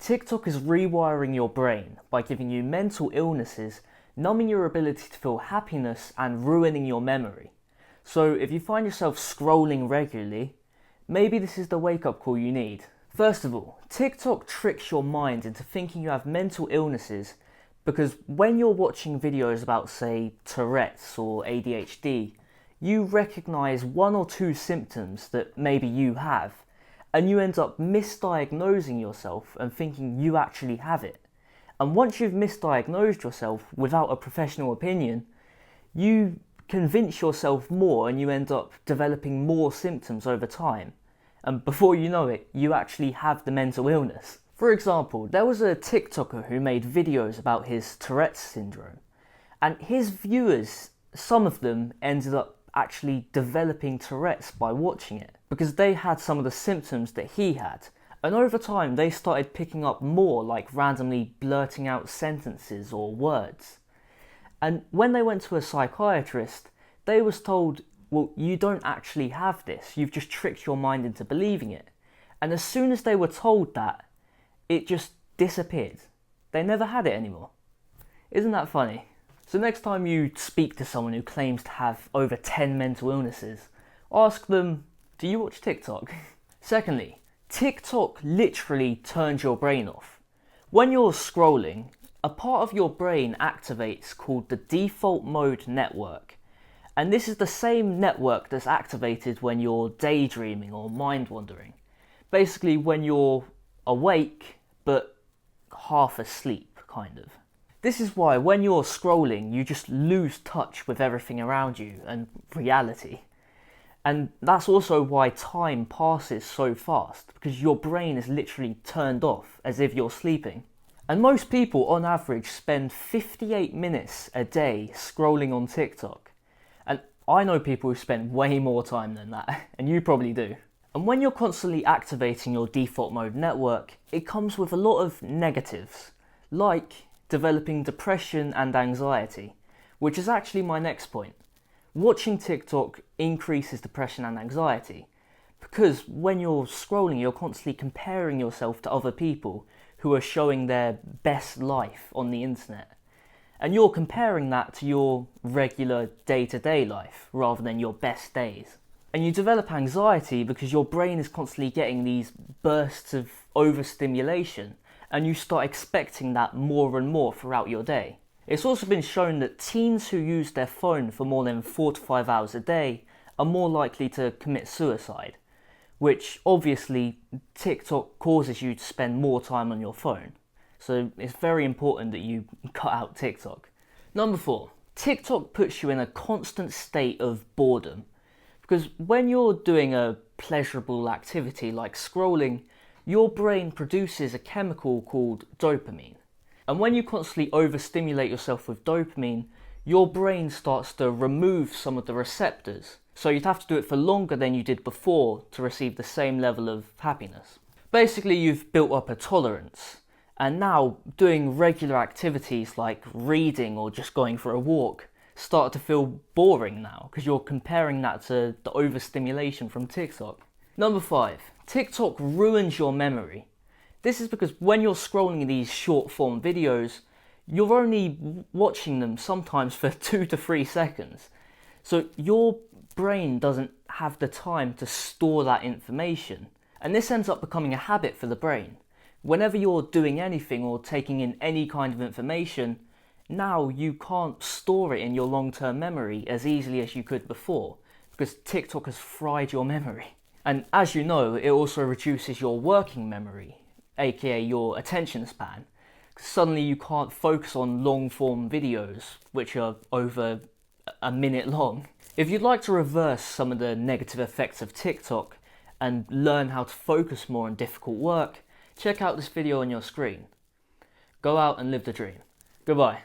TikTok is rewiring your brain by giving you mental illnesses, numbing your ability to feel happiness and ruining your memory. So if you find yourself scrolling regularly, maybe this is the wake-up call you need. First of all, TikTok tricks your mind into thinking you have mental illnesses because when you're watching videos about, say, Tourette's or ADHD, you recognise one or two symptoms that maybe you have, and you end up misdiagnosing yourself and thinking you actually have it. And once you've misdiagnosed yourself without a professional opinion, you convince yourself more and you end up developing more symptoms over time. And before you know it, you actually have the mental illness. For example, there was a TikToker who made videos about his Tourette's syndrome. And his viewers, some of them ended up actually developing Tourette's by watching it, because they had some of the symptoms that he had. And over time, they started picking up more, like randomly blurting out sentences or words. And when they went to a psychiatrist, they was told, well, you don't actually have this, you've just tricked your mind into believing it. And as soon as they were told that, it just disappeared. They never had it anymore. Isn't that funny? So next time you speak to someone who claims to have over 10 mental illnesses, ask them, do you watch TikTok? Secondly, TikTok literally turns your brain off. When you're scrolling, a part of your brain activates called the default mode network. And this is the same network that's activated when you're daydreaming or mind wandering. Basically when you're awake but half asleep, kind of. This is why when you're scrolling, you just lose touch with everything around you and reality. And that's also why time passes so fast, because your brain is literally turned off as if you're sleeping. And most people on average spend 58 minutes a day scrolling on TikTok. And I know people who spend way more time than that, and you probably do. And when you're constantly activating your default mode network, it comes with a lot of negatives, like developing depression and anxiety, which is actually my next point. Watching TikTok increases depression and anxiety because when you're scrolling, you're constantly comparing yourself to other people who are showing their best life on the internet. And you're comparing that to your regular day-to-day life rather than your best days. And you develop anxiety because your brain is constantly getting these bursts of overstimulation and you start expecting that more and more throughout your day. It's also been shown that teens who use their phone for more than 4 to 5 hours a day are more likely to commit suicide, which obviously TikTok causes you to spend more time on your phone. So it's very important that you cut out TikTok. Number 4, TikTok puts you in a constant state of boredom. Because when you're doing a pleasurable activity like scrolling, your brain produces a chemical called dopamine. And when you constantly overstimulate yourself with dopamine, your brain starts to remove some of the receptors. So you'd have to do it for longer than you did before to receive the same level of happiness. Basically, you've built up a tolerance. And now doing regular activities like reading or just going for a walk start to feel boring now because you're comparing that to the overstimulation from TikTok. Number 5, TikTok ruins your memory. This is because when you're scrolling these short form videos, you're only watching them sometimes for 2 to 3 seconds. So your brain doesn't have the time to store that information. And this ends up becoming a habit for the brain. Whenever you're doing anything or taking in any kind of information, now you can't store it in your long-term memory as easily as you could before because TikTok has fried your memory. And as you know, it also reduces your working memory, aka your attention span. Suddenly you can't focus on long-form videos, which are over a minute long. If you'd like to reverse some of the negative effects of TikTok and learn how to focus more on difficult work, check out this video on your screen. Go out and live the dream. Goodbye.